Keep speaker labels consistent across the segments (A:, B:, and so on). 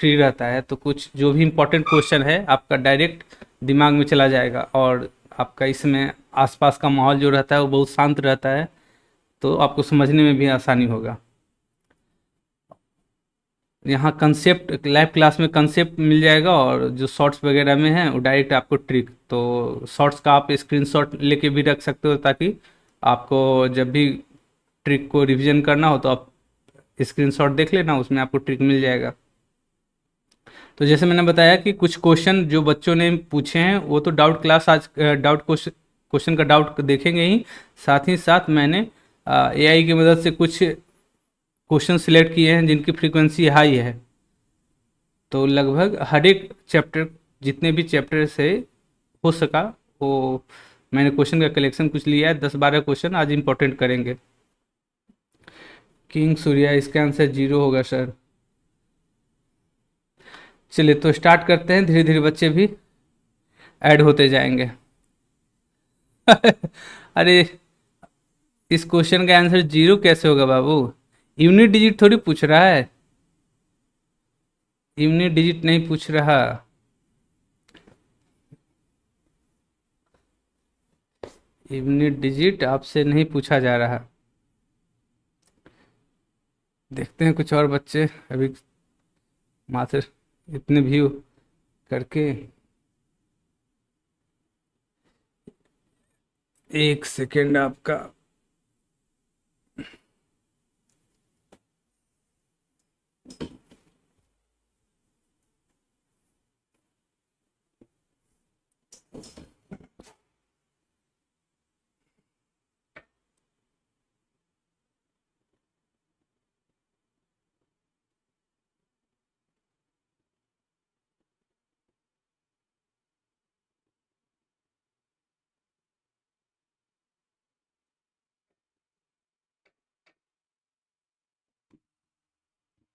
A: Free रहता है तो कुछ जो भी इम्पोर्टेंट क्वेश्चन है आपका डायरेक्ट दिमाग में चला जाएगा, और आपका इसमें आसपास का माहौल जो रहता है वो बहुत शांत रहता है, तो आपको समझने में भी आसानी होगा। यहाँ कंसेप्ट लाइव क्लास में कंसेप्ट मिल जाएगा, और जो शॉर्ट्स वगैरह में है वो डायरेक्ट आपको ट्रिक, तो शॉर्ट्स का आप स्क्रीनशॉट लेके भी रख सकते हो, ताकि आपको जब भी ट्रिक को रिवीजन करना हो तो आप स्क्रीनशॉट देख लेना, उसमें आपको ट्रिक मिल जाएगा। तो जैसे मैंने बताया कि कुछ क्वेश्चन जो बच्चों ने पूछे हैं वो तो डाउट क्लास आज डाउट क्वेश्चन का डाउट देखेंगे ही साथ मैंने एआई की मदद से कुछ क्वेश्चन सिलेक्ट किए हैं जिनकी फ्रीक्वेंसी हाई है। तो लगभग हर एक चैप्टर, जितने भी चैप्टर से हो सका वो मैंने क्वेश्चन का कलेक्शन कुछ लिया है, 10-12 क्वेश्चन आज इंपॉर्टेंट करेंगे। किंग सूर्या, इसका आंसर 0 होगा सर। चलिए तो स्टार्ट करते हैं, धीरे धीरे बच्चे भी ऐड होते जाएंगे। अरे, इस क्वेश्चन का आंसर 0 कैसे होगा बाबू? यूनिट डिजिट थोड़ी पूछ रहा है, यूनिट डिजिट नहीं पूछ रहा। यूनिट डिजिट आपसे नहीं पूछा जा रहा। देखते हैं कुछ और बच्चे अभी मात्र इतने व्यू करके। एक सेकेंड आपका।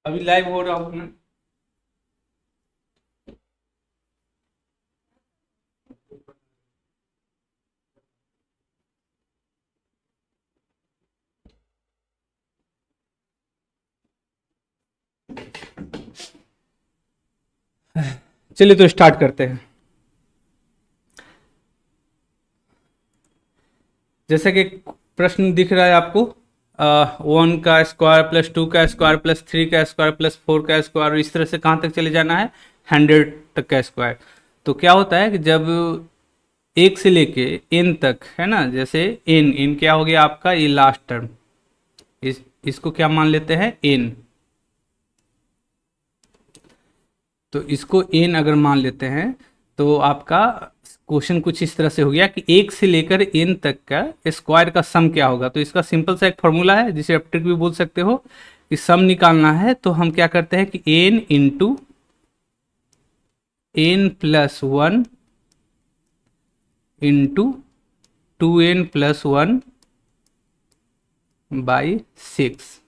A: अभी लाइव हो रहा हूँ मैं। चलिए तो स्टार्ट करते हैं। जैसा कि प्रश्न दिख रहा है आपको, 1 का स्क्वायर प्लस 2 का स्क्वायर प्लस 3 का स्क्वायर प्लस 4 का स्क्वायर, इस तरह से कहाँ तक चले जाना है? 100 तक का स्क्वायर। तो क्या होता है कि जब 1 से लेके n तक है ना, जैसे n क्या हो गया आपका, ये लास्ट टर्म, इसको क्या मान लेते हैं? n। तो इसको n अगर मान लेते हैं तो आपका क्वेश्चन कुछ इस तरह से हो गया कि 1 से लेकर n तक का स्क्वायर का सम क्या होगा। तो इसका सिंपल सा एक फॉर्मूला है जिसे आप ट्रिक भी बोल सकते हो, कि सम निकालना है तो हम क्या करते हैं कि n into n plus 1 into 2n plus 1 by 6।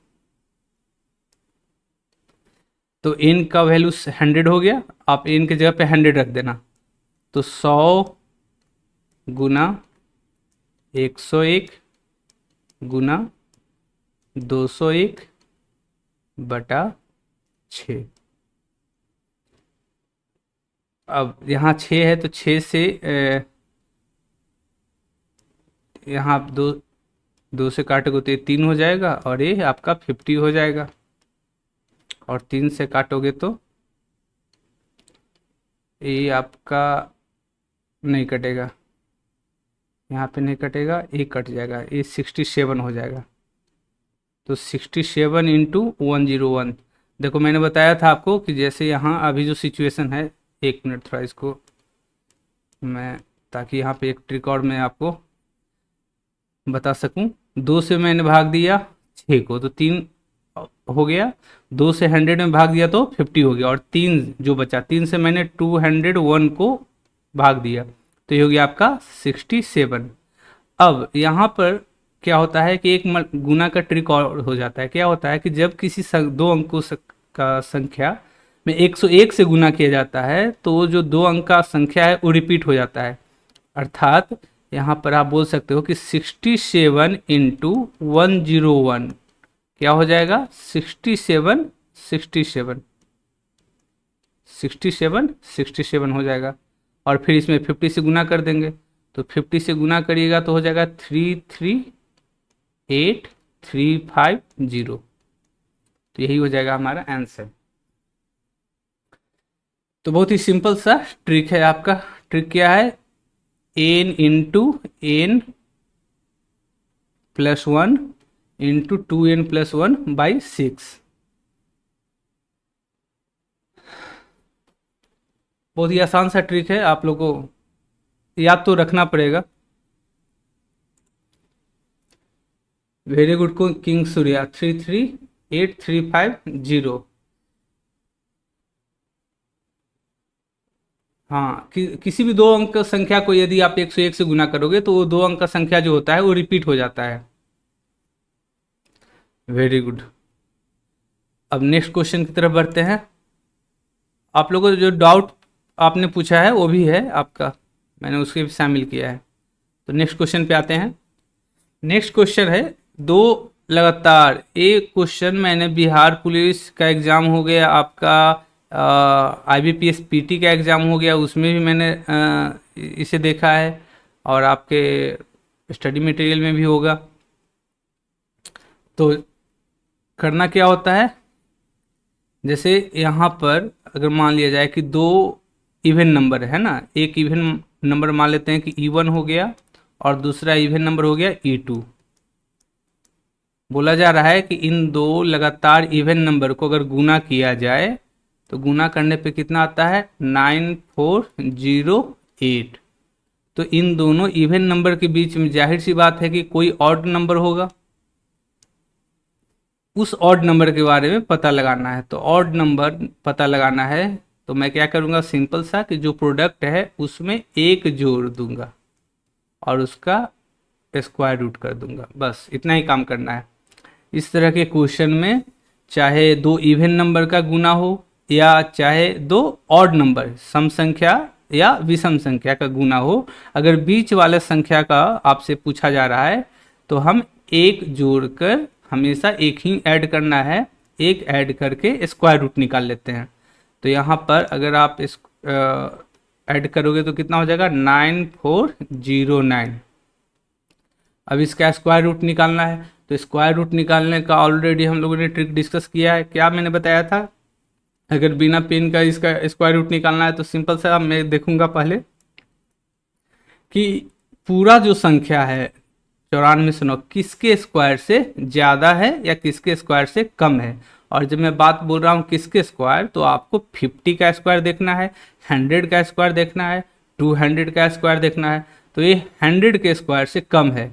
A: तो n का वैल्यू 100 हो गया, आप n की जगह पे 100 रख देना। तो 100 गुना 101 गुना 201 बटा 6। अब यहाँ 6 है तो 6 से यहाँ आप दो से काटोगे तो ये 3 हो जाएगा, और ये आपका 50 हो जाएगा। और 3 से काटोगे तो ये आपका नहीं कटेगा, यहाँ पे नहीं कटेगा, ये कट जाएगा, ये 67 हो जाएगा। तो 67 इंटू 101। देखो मैंने बताया था आपको कि जैसे यहाँ अभी जो सिचुएशन है, 1 मिनट थोड़ा इसको मैं, ताकि यहाँ पे एक ट्रिक और मैं आपको बता सकूं। 2 से मैंने भाग दिया 6 को तो 3 हो गया, 2 से 100 में भाग दिया तो 50 हो गया, और 3 जो बचा, 3 से मैंने 201 को भाग दिया तो ये हो गया आपका 67। अब यहाँ पर क्या होता है कि एक गुना का ट्रिक और हो जाता है। क्या होता है कि जब किसी दो अंकों का संख्या में 101 से गुना किया जाता है तो वो जो 2 अंक का संख्या है वो रिपीट हो जाता है। अर्थात यहाँ पर आप बोल सकते हो कि 67 इंटू 101 क्या हो जाएगा? 67 67। 67 67 हो जाएगा, और फिर इसमें 50 से गुना कर देंगे, तो 50 से गुना करिएगा तो हो जाएगा 338350। तो यही हो जाएगा हमारा आंसर। तो बहुत ही सिंपल सा ट्रिक है आपका। ट्रिक क्या है, n into N plus 1 into 2n+1/6। बहुत ही आसान सा ट्रिक है, आप लोगों को याद तो रखना पड़ेगा। Very good king Surya, 338350। हाँ, किसी भी दो अंक संख्या को यदि आप 101 से गुना करोगे तो वो दो अंक का संख्या जो होता है वो रिपीट हो जाता है। Very good. अब नेक्स्ट क्वेश्चन की तरफ बढ़ते हैं। आप लोगों को जो डाउट आपने पूछा है वो भी है आपका, मैंने उसके भी शामिल किया है। तो नेक्स्ट क्वेश्चन पे आते हैं। नेक्स्ट क्वेश्चन है दो लगातार, एक क्वेश्चन मैंने बिहार पुलिस का एग्ज़ाम हो गया, आपका IBPS PT का एग्ज़ाम हो गया, उसमें भी मैंने इसे देखा है, और आपके स्टडी मटेरियल में भी होगा। तो करना क्या होता है, जैसे यहाँ पर अगर मान लिया जाए कि दो इवन नंबर है ना, एक इवन नंबर मान लेते हैं कि E1 हो गया और दूसरा इवन नंबर हो गया E2। बोला जा रहा है कि इन दो लगातार इवन नंबर को अगर गुना किया जाए तो गुना करने पे कितना आता है, 9408। तो इन दोनों इवन नंबर के बीच में जाहिर सी बात है कि कोई ऑड नंबर होगा, उस ऑड नंबर के बारे में पता लगाना है। तो ऑड नंबर पता लगाना है तो मैं क्या करूँगा, सिंपल सा कि जो प्रोडक्ट है उसमें एक जोड़ दूंगा और उसका स्क्वायर रूट कर दूंगा, बस इतना ही काम करना है। इस तरह के क्वेश्चन में चाहे दो इवन नंबर का गुना हो या चाहे दो ऑड नंबर सम संख्या या विषम संख्या का गुना हो, अगर बीच वाले संख्या का आपसे पूछा जा रहा है तो हम एक जोड़कर हमेशा एक ही ऐड करना है, एक ऐड करके स्क्वायर रूट निकाल लेते हैं। तो यहाँ पर अगर आप इस ऐड करोगे तो कितना हो जाएगा, 9409। अब इसका स्क्वायर रूट निकालना है, तो स्क्वायर रूट निकालने का ऑलरेडी हम लोगों ने ट्रिक डिस्कस किया है। क्या मैंने बताया था, अगर बिना पेन का इसका स्क्वायर रूट निकालना है तो सिंपल सा मैं देखूंगा पहले कि पूरा जो संख्या है 9409 किसके स्क्वायर से ज़्यादा है या किसके स्क्वायर से कम है। और जब मैं बात बोल रहा हूँ किसके स्क्वायर, तो आपको 50 का स्क्वायर देखना है, 100 का स्क्वायर देखना है, 200 का स्क्वायर देखना है। तो ये 100 के स्क्वायर से कम है,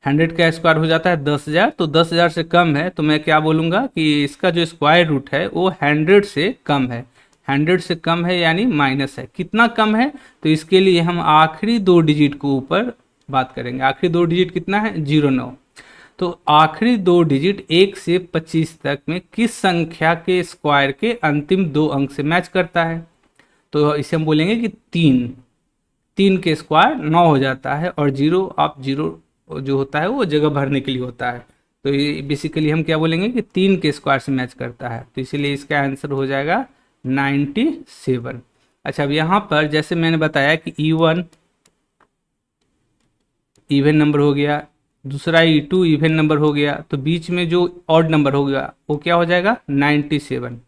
A: 100 का स्क्वायर हो जाता है 10,000, तो 10,000 से कम है तो मैं क्या बोलूँगा कि इसका जो स्क्वायर रूट है वो 100 से कम है। 100 से कम है यानी माइनस है। कितना कम है, तो इसके लिए हम आखिरी दो डिजिट को ऊपर बात करेंगे। आखिरी दो डिजिट कितना है, 09। तो आखिरी दो डिजिट 1 से 25 तक में किस संख्या के स्क्वायर के अंतिम दो अंक से मैच करता है, तो इसे हम बोलेंगे कि 3 के स्क्वायर 9 हो जाता है, और जीरो जो होता है वो जगह भरने के लिए होता है। तो ये बेसिकली हम क्या बोलेंगे कि 3 के स्क्वायर से मैच करता है, तो इसीलिए इसका आंसर हो जाएगा 97। अच्छा, अब यहाँ पर जैसे मैंने बताया कि E1 इवन नंबर हो गया, दूसरा E2 इवन नंबर हो गया, तो बीच में जो ऑड नंबर हो गया वो क्या हो जाएगा, 97।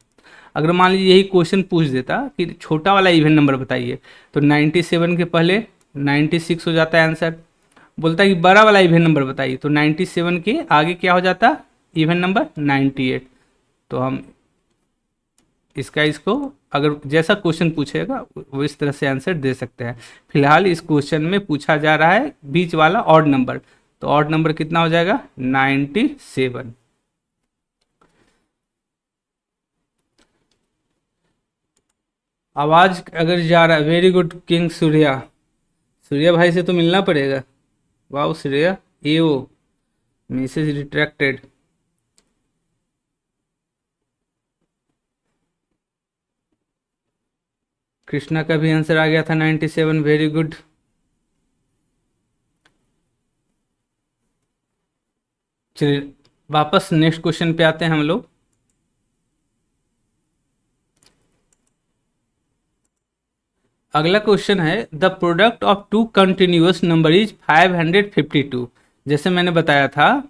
A: अगर मान लीजिए यही क्वेश्चन पूछ देता कि छोटा वाला इवन नंबर बताइए, तो 97 के पहले 96 हो जाता है आंसर। बोलता है कि बड़ा वाला इवन नंबर बताइए, तो 97 के आगे क्या हो जाता, इवन नंबर 98। तो हम इसको अगर जैसा क्वेश्चन पूछेगा वो इस तरह से आंसर दे सकते हैं। फिलहाल इस क्वेश्चन में पूछा जा रहा है बीच वाला ऑड नंबर, तो ऑड नंबर कितना हो जाएगा, 97। आवाज अगर जा रहा है, very good king Surya, Surya भाई से तो मिलना पड़ेगा। वाओ सूर्या, एओ मैसेज रिट्रैक्टेड। कृष्णा का भी आंसर आ गया था 97, वेरी गुड। चलिए वापस नेक्स्ट क्वेश्चन पे आते हैं हम लोग। अगला क्वेश्चन है the product of two continuous number is 552। जैसे मैंने बताया था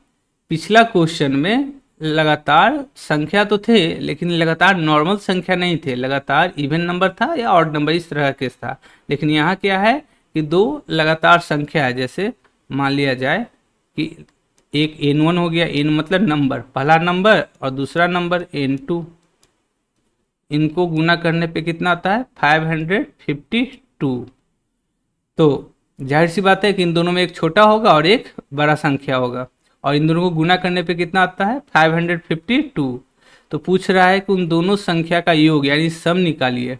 A: पिछला क्वेश्चन में लगातार संख्या तो थे लेकिन लगातार नॉर्मल संख्या नहीं थे, लगातार इवन नंबर था या ऑड नंबर, इस तरह का केस था। लेकिन यहाँ क्या है कि दो लगातार संख्या है। जैसे मान लिया जाए कि एक n1 हो गया, n मतलब नंबर, पहला नंबर, और दूसरा नंबर n2। इनको गुना करने पे कितना आता है 552। तो जाहिर सी बात है कि इन दोनों में एक छोटा होगा और एक बड़ा संख्या होगा, और इन दोनों को गुना करने पे कितना आता है 552। तो पूछ रहा है कि उन दोनों संख्या का योग यानी सम निकालिए।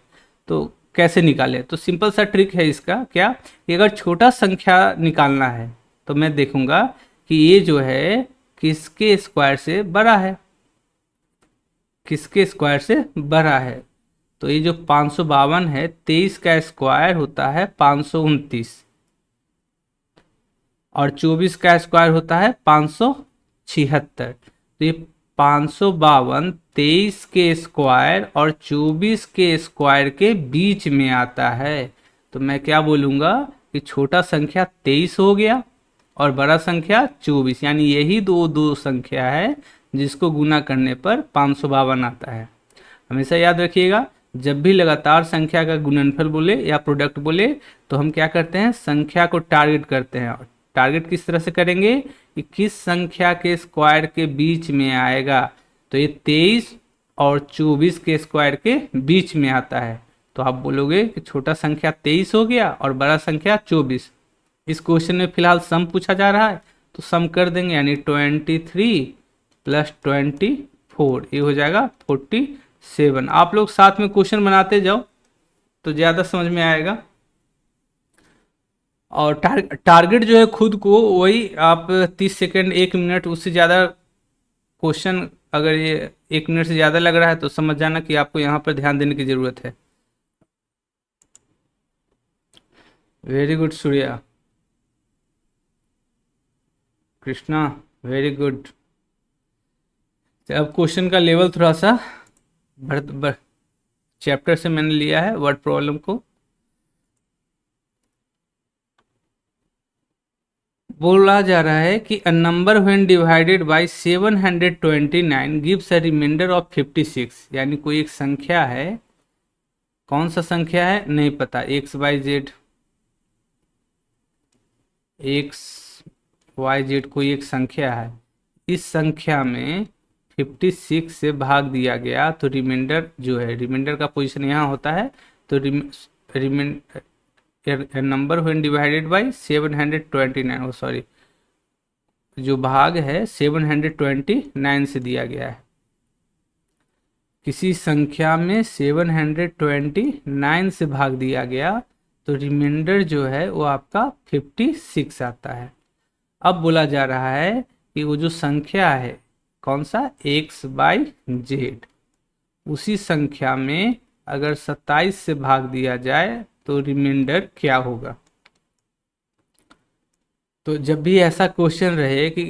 A: तो कैसे निकाले? तो सिंपल सा ट्रिक है इसका, क्या कि अगर छोटा संख्या निकालना है तो मैं देखूंगा कि ये जो है किसके स्क्वायर से बड़ा है, किसके स्क्वायर से बड़ा है। तो ये जो 552 है 23 का स्क्वायर होता है 529, और 24 का स्क्वायर होता है 576। तो ये 552 23 के स्क्वायर और 24 के स्क्वायर के बीच में आता है। तो मैं क्या बोलूँगा कि छोटा संख्या 23 हो गया और बड़ा संख्या 24, यानी यही दो संख्या है जिसको गुना करने पर 552 आता है। हमेशा याद रखिएगा जब भी लगातार संख्या का गुणनफल बोले या प्रोडक्ट बोले तो हम क्या करते हैं, संख्या को टारगेट करते हैं। और टारगेट किस तरह से करेंगे कि किस संख्या के स्क्वायर के बीच में आएगा। तो ये 23 और 24 के स्क्वायर के बीच में आता है। तो आप बोलोगे कि छोटा संख्या 23 हो गया और बड़ा संख्या 24। इस क्वेश्चन में फिलहाल सम पूछा जा रहा है तो सम कर देंगे, यानी 23 प्लस 24 ये हो जाएगा 47। आप लोग साथ में क्वेश्चन बनाते जाओ तो ज़्यादा समझ में आएगा। और टारगेट जो है खुद को वही आप 30 सेकेंड 1 मिनट, उससे ज़्यादा क्वेश्चन अगर ये 1 मिनट से ज़्यादा लग रहा है तो समझ जाना कि आपको यहाँ पर ध्यान देने की ज़रूरत है। Very good Surya, Krishna, very good. अब क्वेश्चन का लेवल थोड़ा सा चैप्टर से मैंने लिया है वर्ड प्रॉब्लम को। बोला जा रहा है कि a number when divided by 729 gives a remainder of 56। यानी कोई एक संख्या है, कौन सा संख्या है नहीं पता, एक्स वाई जेड कोई एक संख्या है। इस संख्या में 56 से भाग दिया गया तो रिमाइंडर जो है, रिमाइंडर का पोजीशन यहाँ होता है। तो number when divided by 729, sorry जो भाग है 729 से दिया गया है। किसी संख्या में 729 से भाग दिया गया तो रिमाइंडर जो है वो आपका 56 आता है। अब बोला जा रहा है कि वो जो संख्या है कौन सा, एक्स बाई जेड, उसी संख्या में अगर 27 से भाग दिया जाए तो रिमाइंडर क्या होगा। तो जब भी ऐसा क्वेश्चन रहे कि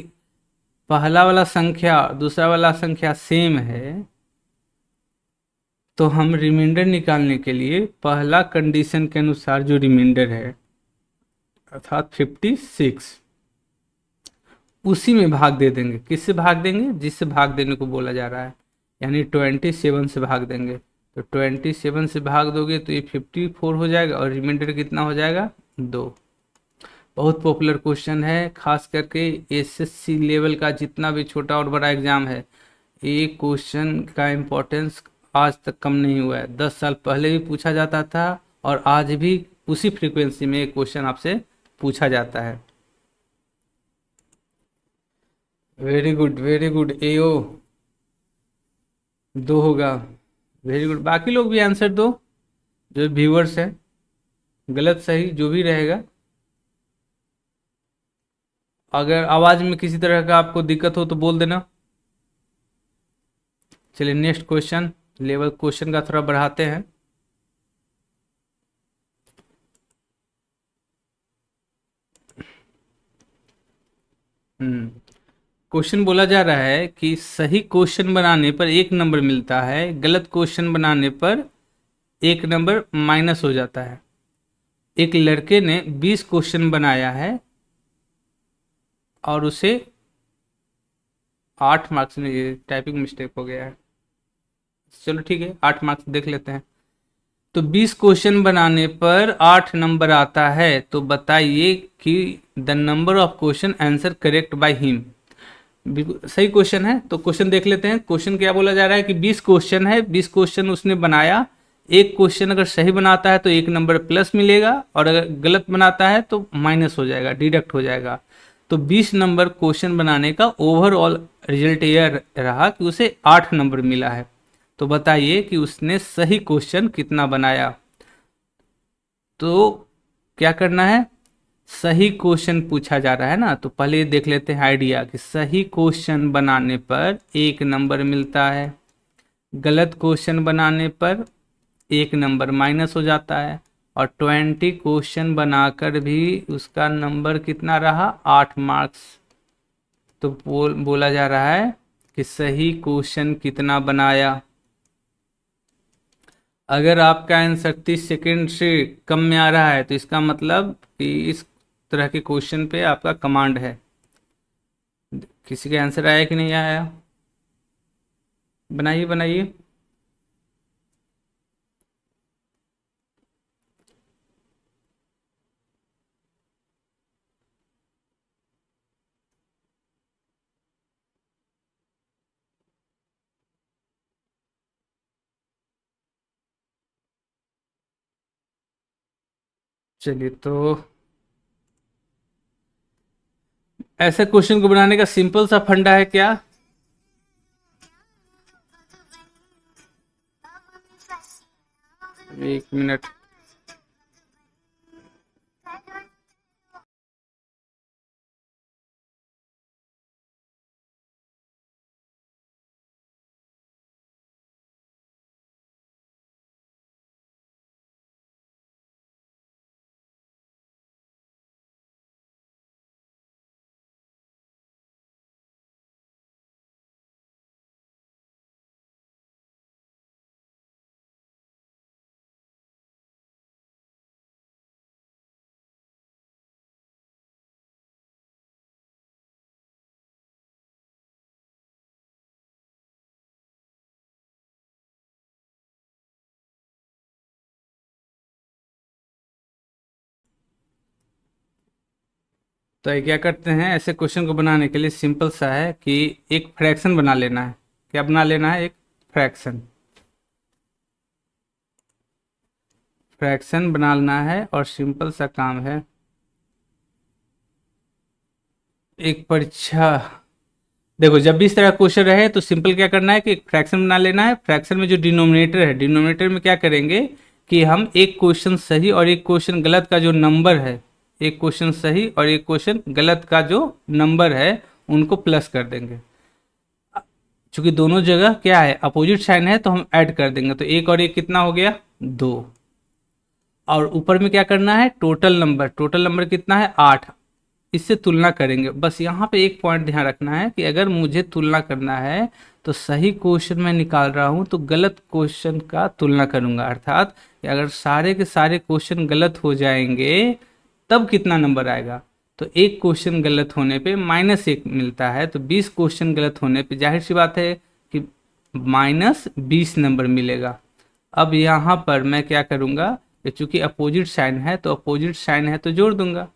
A: पहला वाला संख्या दूसरा वाला संख्या सेम है तो हम रिमाइंडर निकालने के लिए पहला कंडीशन के अनुसार जो रिमाइंडर है अर्थात 56 उसी में भाग दे देंगे। किससे भाग देंगे, जिससे भाग देने को बोला जा रहा है, यानी 27 से भाग देंगे। तो 27 से भाग दोगे तो ये 54 हो जाएगा और रिमाइंडर कितना हो जाएगा 2। बहुत पॉपुलर क्वेश्चन है, खास करके एसएससी लेवल का जितना भी छोटा और बड़ा एग्जाम है, ये क्वेश्चन का इम्पोर्टेंस आज तक कम नहीं हुआ है। 10 साल पहले भी पूछा जाता था और आज भी उसी फ्रीक्वेंसी में एक क्वेश्चन आपसे पूछा जाता है। वेरी गुड वेरी गुड, एओ 2 होगा, वेरी गुड। बाकी लोग भी आंसर दो जो व्यूअर्स हैं, गलत सही जो भी रहेगा। अगर आवाज़ में किसी तरह का आपको दिक्कत हो तो बोल देना। चलिए नेक्स्ट क्वेश्चन, लेवल क्वेश्चन का थोड़ा बढ़ाते हैं। क्वेश्चन बोला जा रहा है कि सही क्वेश्चन बनाने पर 1 नंबर मिलता है, गलत क्वेश्चन बनाने पर 1 नंबर माइनस हो जाता है। एक लड़के ने 20 क्वेश्चन बनाया है और उसे 8 मार्क्स में, ये टाइपिंग मिस्टेक हो गया है, चलो ठीक है 8 मार्क्स देख लेते हैं। तो 20 क्वेश्चन बनाने पर 8 नंबर आता है, तो बताइए कि the number of question answer correct by him. बिल्कुल सही क्वेश्चन है, तो क्वेश्चन देख लेते हैं। क्वेश्चन क्या बोला जा रहा है कि 20 क्वेश्चन है, 20 क्वेश्चन उसने बनाया, एक क्वेश्चन अगर सही बनाता है तो 1 नंबर प्लस मिलेगा, और अगर गलत बनाता है तो माइनस हो जाएगा, डिडक्ट हो जाएगा। तो 20 नंबर क्वेश्चन बनाने का ओवरऑल रिजल्ट यह रहा कि उसे 8 नंबर मिला है। तो बताइए कि उसने सही क्वेश्चन कितना बनाया। तो क्या करना है, सही क्वेश्चन पूछा जा रहा है ना, तो पहले ये देख लेते हैं आइडिया कि सही क्वेश्चन बनाने पर 1 नंबर मिलता है, गलत क्वेश्चन बनाने पर 1 नंबर माइनस हो जाता है, और 20 क्वेश्चन बनाकर भी उसका नंबर कितना रहा, 8 मार्क्स। तो बोला जा रहा है कि सही क्वेश्चन कितना बनाया। अगर आपका आंसर 30 सेकेंड से कम में आ रहा है तो इसका मतलब कि इस तरह के क्वेश्चन पे आपका कमांड है। किसी का आंसर आया कि नहीं आया, बनाइए बनाइए। चलिए, तो ऐसे क्वेश्चन को बनाने का सिंपल सा फंडा है क्या, एक मिनट। तो ये क्या करते हैं, ऐसे क्वेश्चन को बनाने के लिए सिंपल सा है कि एक फ्रैक्शन बना लेना है। क्या बना लेना है, एक फ्रैक्शन, फ्रैक्शन बनाना है, और सिंपल सा काम है। एक परीक्षा, देखो जब भी इस तरह क्वेश्चन रहे तो सिंपल क्या करना है कि एक फ्रैक्शन बना लेना है। फ्रैक्शन में जो डिनोमिनेटर है, डिनोमिनेटर में क्या करेंगे कि हम एक क्वेश्चन सही और एक क्वेश्चन गलत का जो नंबर है, एक क्वेश्चन सही और एक क्वेश्चन गलत का जो नंबर है उनको प्लस कर देंगे। चूंकि दोनों जगह क्या है, अपोजिट साइन है, तो हम ऐड कर देंगे, तो एक और एक कितना हो गया, 2। और ऊपर में क्या करना है, टोटल नंबर, टोटल नंबर कितना है, 8, इससे तुलना करेंगे। बस यहाँ पे एक पॉइंट ध्यान रखना है कि अगर मुझे तुलना करना है तो सही क्वेश्चन मैं निकाल रहा हूँ तो गलत क्वेश्चन का तुलना करूंगा, अर्थात कि अगर सारे के सारे क्वेश्चन गलत हो जाएंगे तब कितना नंबर आएगा। तो एक क्वेश्चन गलत होने पे -1 मिलता है, तो 20 क्वेश्चन गलत होने पे जाहिर सी बात है कि -20 नंबर मिलेगा। अब यहाँ पर मैं क्या करूँगा कि चूंकि अपोजिट साइन है तो अपोजिट साइन है तो जोड़ दूंगा।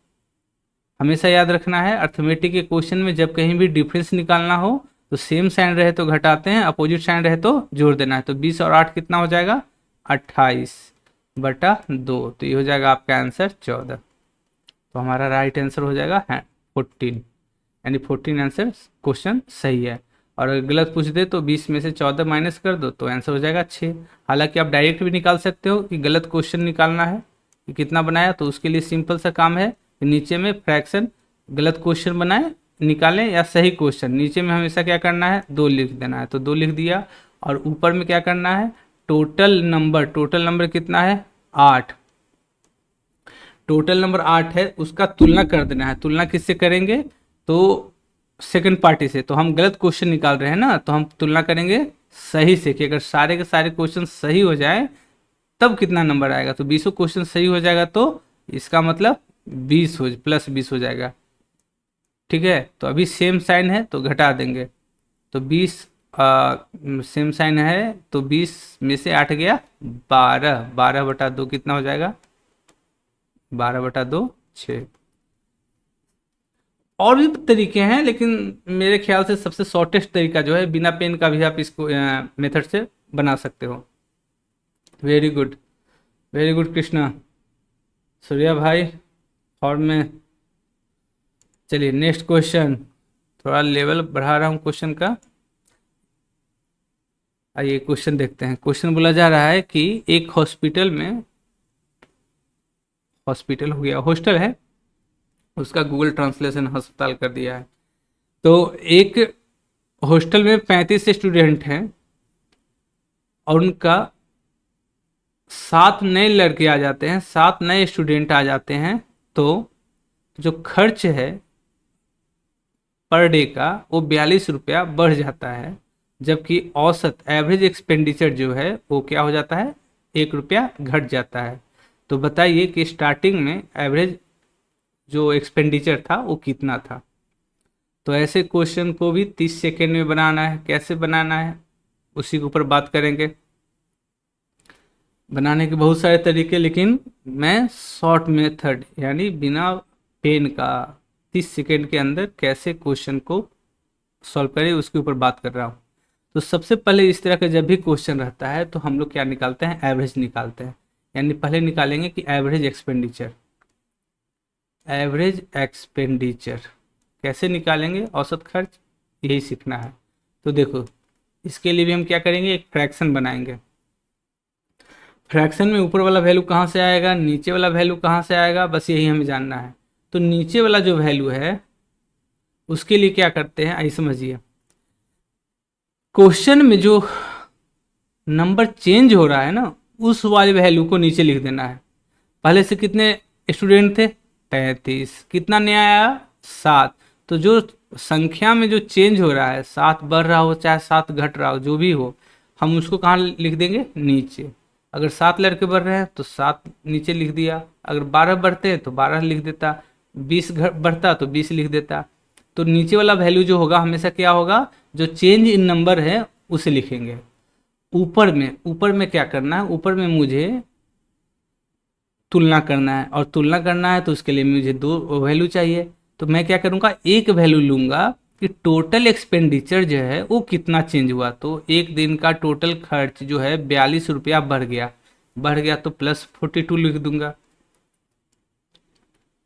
A: हमेशा याद रखना है अर्थमेटिक के क्वेश्चन में जब कहीं भी डिफरेंस निकालना हो तो सेम साइन रहे तो घटाते हैं, अपोजिट साइन रहे तो जोड़ देना है। तो 20 और 8 कितना हो जाएगा, 28/2, तो ये हो जाएगा आपका आंसर 14। तो हमारा राइट आंसर हो जाएगा 14, यानी 14 आंसर क्वेश्चन सही है। और अगर गलत पूछ दे तो 20 में से 14 माइनस कर दो तो आंसर हो जाएगा 6। हालांकि आप डायरेक्ट भी निकाल सकते हो कि गलत क्वेश्चन निकालना है कि कितना बनाया, तो उसके लिए सिंपल सा काम है कि नीचे में फ्रैक्शन गलत क्वेश्चन बनाए निकालें या सही क्वेश्चन, नीचे में हमेशा क्या करना है, 2 लिख देना है, तो 2 लिख दिया। और ऊपर में क्या करना है, टोटल नंबर, टोटल नंबर कितना है, 8, टोटल नंबर 8 है, उसका तुलना कर देना है। तुलना किससे करेंगे, तो सेकंड पार्टी से। तो हम गलत क्वेश्चन निकाल रहे हैं ना, तो हम तुलना करेंगे सही से कि अगर सारे के सारे क्वेश्चन सही हो जाए तब कितना नंबर आएगा। तो 20 क्वेश्चन सही हो जाएगा तो इसका मतलब 20 हो प्लस 20 हो जाएगा। ठीक है, तो अभी सेम साइन है तो घटा देंगे, तो 20 सेम साइन है तो 20 में से 8 गया 12, 12/2 कितना हो जाएगा, 12/2 6। और भी तरीके हैं लेकिन मेरे ख्याल से सबसे शॉर्टेस्ट तरीका जो है, बिना पेन का भी आप इसको मेथड से बना सकते हो। Very good, very good Krishna, Surya भाई फॉर्म में। चलिए नेक्स्ट क्वेश्चन, थोड़ा लेवल बढ़ा रहा हूँ क्वेश्चन का। आइए क्वेश्चन देखते हैं। क्वेश्चन बोला जा रहा है कि एक हॉस्पिटल में, हॉस्पिटल हो गया हॉस्टल है, उसका गूगल ट्रांसलेशन अस्पताल कर दिया है। तो एक हॉस्टल में 35 स्टूडेंट हैं और उनका 7 नए लड़के आ जाते हैं, 7 नए स्टूडेंट आ जाते हैं, तो जो खर्च है पर डे का वो 42 रुपया बढ़ जाता है, जबकि औसत एवरेज एक्सपेंडिचर जो है वो क्या हो जाता है, 1 रुपया घट जाता है। तो बताइए कि स्टार्टिंग में एवरेज जो एक्सपेंडिचर था वो कितना था। तो ऐसे क्वेश्चन को भी 30 सेकेंड में बनाना है। कैसे बनाना है उसी के ऊपर बात करेंगे। बनाने के बहुत सारे तरीके, लेकिन मैं शॉर्ट मेथड यानी बिना पेन का 30 सेकेंड के अंदर कैसे क्वेश्चन को सॉल्व करें उसके ऊपर बात कर रहा हूँ। तो सबसे पहले इस तरह का जब भी क्वेश्चन रहता है तो हम लोग क्या निकालते हैं, एवरेज निकालते हैं। यानी पहले निकालेंगे कि एवरेज एक्सपेंडिचर, एवरेज एक्सपेंडिचर कैसे निकालेंगे, औसत खर्च, यही सीखना है। तो देखो इसके लिए भी हम क्या करेंगे, एक फ्रैक्शन बनाएंगे। फ्रैक्शन में ऊपर वाला वैल्यू कहाँ से आएगा, नीचे वाला वैल्यू कहाँ से आएगा, बस यही हमें जानना है। तो नीचे वाला जो वैल्यू है उसके लिए क्या करते हैं, आइए समझिए। क्वेश्चन में जो नंबर चेंज हो रहा है ना, उस वाले वैल्यू को नीचे लिख देना है। पहले से कितने स्टूडेंट थे, 35, कितना नया आया, 7। तो जो संख्या में जो चेंज हो रहा है, 7 बढ़ रहा हो चाहे 7 घट रहा हो, जो भी हो, हम उसको कहाँ लिख देंगे, नीचे। अगर 7 लड़के बढ़ रहे हैं तो 7 नीचे लिख दिया, अगर 12 बढ़ते हैं तो 12 लिख देता, 20 बढ़ता तो 20 लिख देता। तो नीचे वाला वैल्यू जो होगा हमेशा क्या होगा, जो चेंज इन नंबर है उसे लिखेंगे। ऊपर में क्या करना है, ऊपर में मुझे तुलना करना है, और तुलना करना है तो उसके लिए मुझे 2 वैल्यू चाहिए। तो मैं क्या करूँगा, एक वैल्यू लूँगा कि टोटल एक्सपेंडिचर जो है वो कितना चेंज हुआ। तो एक दिन का टोटल खर्च जो है 42 रुपया बढ़ गया तो +42 लिख दूंगा।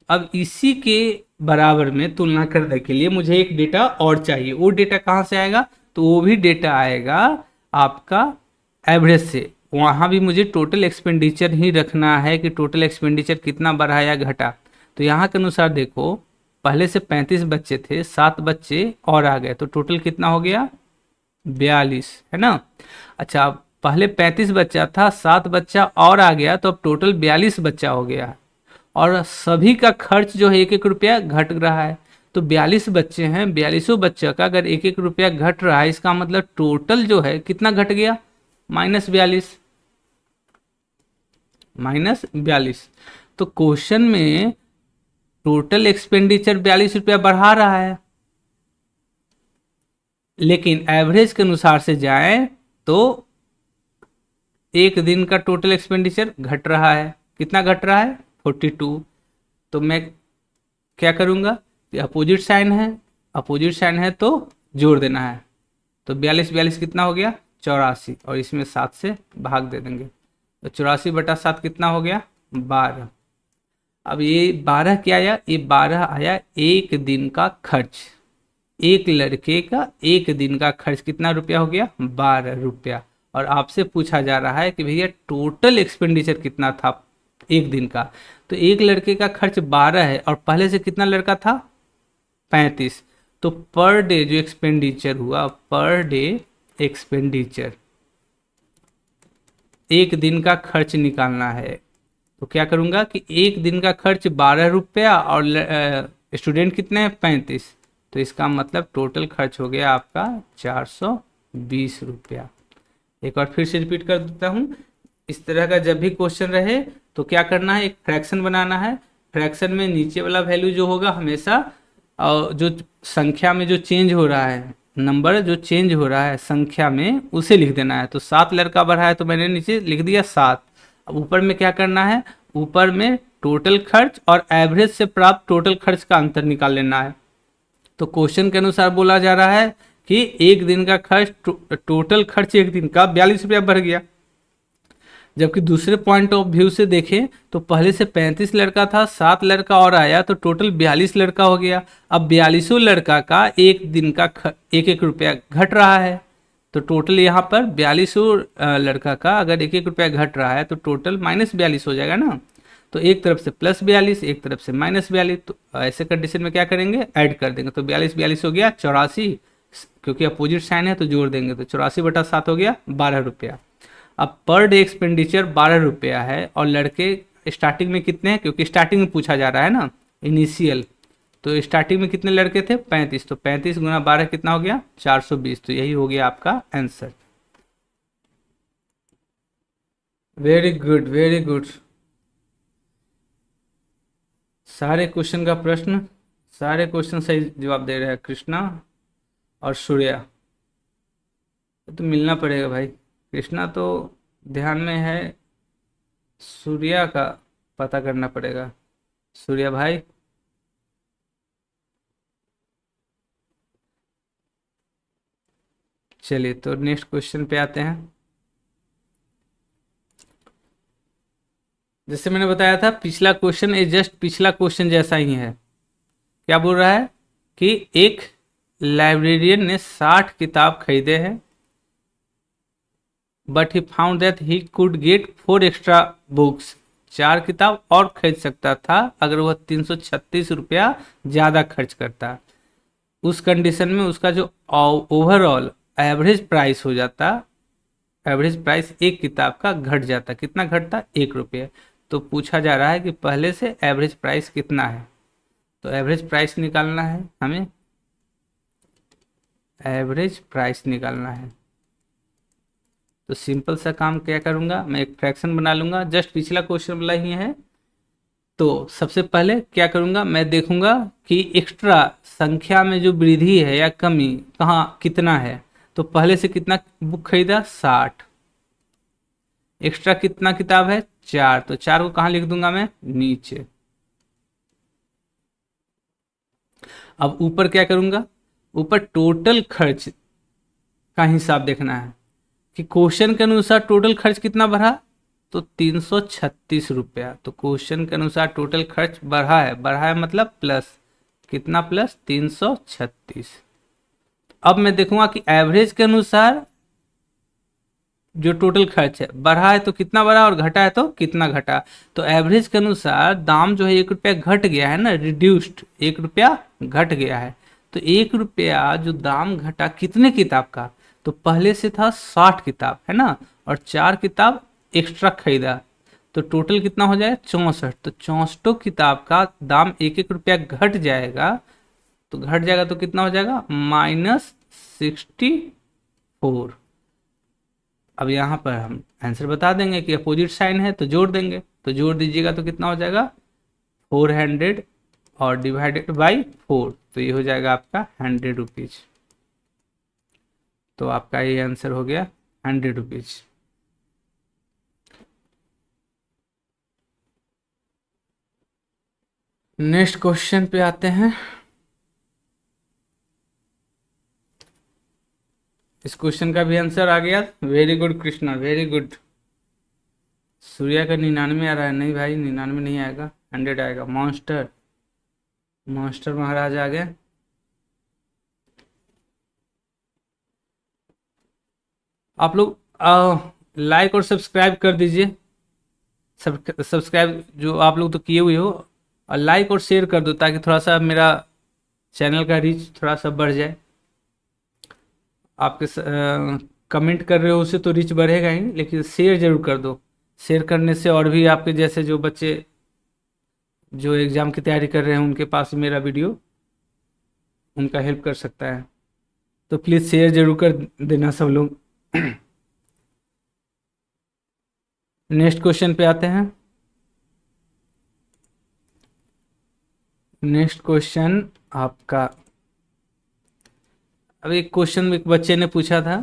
A: अब इसी के बराबर में तुलना करने के लिए मुझे एक डेटा और चाहिए। वो डेटा कहाँ से आएगा, तो वो भी डेटा आएगा आपका एवरेज से। वहाँ भी मुझे टोटल एक्सपेंडिचर ही रखना है कि टोटल एक्सपेंडिचर कितना बढ़ा या घटा। तो यहाँ के अनुसार देखो, पहले से 35 बच्चे थे, 7 बच्चे और आ गए, तो टोटल कितना हो गया, 42, है ना। अच्छा, पहले 35 बच्चा था, 7 बच्चा और आ गया, तो अब टोटल 42 बच्चा हो गया, और सभी का खर्च जो है 1-1 रुपया घट रहा है। तो 42 बच्चे हैं, 42 बच्चे का अगर 1-1 रुपया घट रहा है, इसका मतलब टोटल जो है कितना घट गया, -42, -42। तो क्वेश्चन में टोटल एक्सपेंडिचर 42 रुपया बढ़ा रहा है, लेकिन एवरेज के अनुसार से जाए तो एक दिन का टोटल एक्सपेंडिचर घट रहा है। कितना घट रहा है, 42। तो मैं क्या करूँगा, अपोजिट साइन है तो जोड़ देना है। तो 42 कितना हो गया, 84, और इसमें 7 से भाग दे देंगे। तो 84/7 कितना हो गया, 12। अब ये 12 क्या आया, ये 12 आया एक दिन का खर्च। एक लड़के का एक दिन का खर्च कितना रुपया हो गया, 12 रुपया। और आपसे पूछा जा रहा है कि भैया टोटल एक्सपेंडिचर कितना था एक दिन का। तो एक लड़के का खर्च 12 है और पहले से कितना लड़का था, 35। तो पर डे जो एक्सपेंडिचर हुआ, पर डे एक्सपेंडिचर, एक दिन का खर्च निकालना है। तो क्या करूँगा कि एक दिन का खर्च 12 रुपया और स्टूडेंट कितने हैं, 35। तो इसका मतलब टोटल खर्च हो गया आपका 420 रुपया। एक बार फिर से रिपीट कर देता हूँ। इस तरह का जब भी क्वेश्चन रहे तो क्या करना है, एक फ्रैक्शन बनाना है। फ्रैक्शन में नीचे वाला वैल्यू जो होगा हमेशा, और जो संख्या में जो चेंज हो रहा है, नंबर जो चेंज हो रहा है संख्या में, उसे लिख देना है। तो 7 लड़का बढ़ा है तो मैंने नीचे लिख दिया 7। अब ऊपर में क्या करना है, ऊपर में टोटल खर्च और एवरेज से प्राप्त टोटल खर्च का अंतर निकाल लेना है। तो क्वेश्चन के अनुसार बोला जा रहा है कि एक दिन का खर्च, टोटल खर्च एक दिन का 42 रुपया बढ़ गया। जबकि दूसरे पॉइंट ऑफ व्यू से देखें तो पहले से 35 लड़का था, 7 लड़का और आया तो टोटल 42 लड़का हो गया। अब 42 लड़का का एक दिन का 1-1 रुपया घट रहा है। तो टोटल यहाँ पर 42 लड़का का अगर 1-1 रुपया घट रहा है तो टोटल -42 हो जाएगा ना। तो एक तरफ से +42, एक तरफ से -42, तो ऐसे कंडीशन में क्या करेंगे, ऐड कर देंगे। तो 42 हो गया 84, क्योंकि अपोजिट साइन है तो जोड़ देंगे। तो 84/7 हो गया 12 रुपया। अब पर डे एक्सपेंडिचर 12 रुपया है, और लड़के स्टार्टिंग में कितने हैं, क्योंकि स्टार्टिंग में पूछा जा रहा है ना, इनिशियल। तो स्टार्टिंग में कितने लड़के थे, 35। तो 35 गुना 12 कितना हो गया, 420। तो यही हो गया आपका answer. Very good, very good. सारे क्वेश्चन का प्रश्न, सारे क्वेश्चन सही जवाब दे रहे हैं कृष्णा और सूर्या। तो मिलना पड़ेगा भाई। कृष्णा तो ध्यान में है, सूर्या का पता करना पड़ेगा। सूर्या भाई, चलिए तो नेक्स्ट क्वेश्चन पे आते हैं। जैसे मैंने बताया था, पिछला क्वेश्चन ये जस्ट पिछला क्वेश्चन जैसा ही है। क्या बोल रहा है कि एक लाइब्रेरियन ने 60 किताब खरीदे हैं, but he found that he could get 4 extra books. 4 किताब और खरीद सकता था अगर वह 336 रुपया ज़्यादा खर्च करता। उस कंडीशन में उसका जो ओवरऑल एवरेज प्राइस हो जाता, एवरेज प्राइस एक किताब का घट जाता। कितना घटता, 1 रुपये। तो पूछा जा रहा है कि पहले से एवरेज प्राइस कितना है। तो एवरेज प्राइस निकालना है हमें, एवरेज प्राइस निकालना है। तो सिंपल सा काम क्या करूंगा, मैं एक फ्रैक्शन बना लूंगा, जस्ट पिछला क्वेश्चन वाला ही है। तो सबसे पहले क्या करूंगा, मैं देखूंगा कि एक्स्ट्रा संख्या में जो वृद्धि है या कमी कहाँ कितना है। तो पहले से कितना बुक खरीदा, 60। एक्स्ट्रा कितना किताब है, 4। तो 4 को कहाँ लिख दूंगा मैं, नीचे। अब ऊपर क्या करूंगा, ऊपर टोटल खर्च का हिसाब देखना है कि क्वेश्चन के अनुसार टोटल खर्च कितना बढ़ा, तो 336 रुपया। तो क्वेश्चन के अनुसार टोटल खर्च बढ़ा है मतलब प्लस, कितना प्लस, 336। अब मैं देखूंगा कि एवरेज के अनुसार जो टोटल खर्च है बढ़ा है तो कितना बढ़ा, और घटा है तो कितना घटा। तो एवरेज के अनुसार दाम जो है 1 रुपया घट गया है ना, रिड्यूस्ड 1 रुपया घट गया है। तो 1 रुपया जो दाम घटा कितने किताब का, तो पहले से था 60 किताब है ना, और 4 किताब एक्स्ट्रा खरीदा। तो टोटल कितना हो जाएगा, 64। तो 64 किताब का दाम 1-1 रुपया घट जाएगा। तो घट जाएगा तो कितना हो जाएगा, -64। अब यहाँ पर हम आंसर बता देंगे कि अपोजिट साइन है तो जोड़ देंगे। तो जोड़ दीजिएगा तो कितना हो जाएगा, 400 और डिवाइडेड बाई 4। तो ये हो जाएगा आपका 100 रुपीज। तो आपका ये आंसर हो गया 100 रुपीज। नेक्स्ट क्वेश्चन पे आते हैं। इस क्वेश्चन का भी आंसर आ गया। Very good Krishna, very good. Surya का 99 आ रहा है, नहीं भाई 99 नहीं आएगा, 100 आएगा। मॉन्स्टर, मॉन्स्टर महाराज आ गए। आप लोग लाइक और सब्सक्राइब कर दीजिए। सब्सक्राइब जो आप लोग तो किए हुए हो, और लाइक और शेयर कर दो ताकि थोड़ा सा मेरा चैनल का रीच थोड़ा सा बढ़ जाए। आपके कमेंट कर रहे हो उससे तो रीच बढ़ेगा ही, लेकिन शेयर जरूर कर दो। शेयर करने से और भी आपके जैसे जो बच्चे जो एग्ज़ाम की तैयारी कर रहे हैं उनके पास मेरा वीडियो उनका हेल्प कर सकता है। तो प्लीज़ शेयर जरूर कर देना सब लोग। नेक्स्ट क्वेश्चन पे आते हैं। नेक्स्ट क्वेश्चन आपका, अब एक क्वेश्चन एक बच्चे ने पूछा था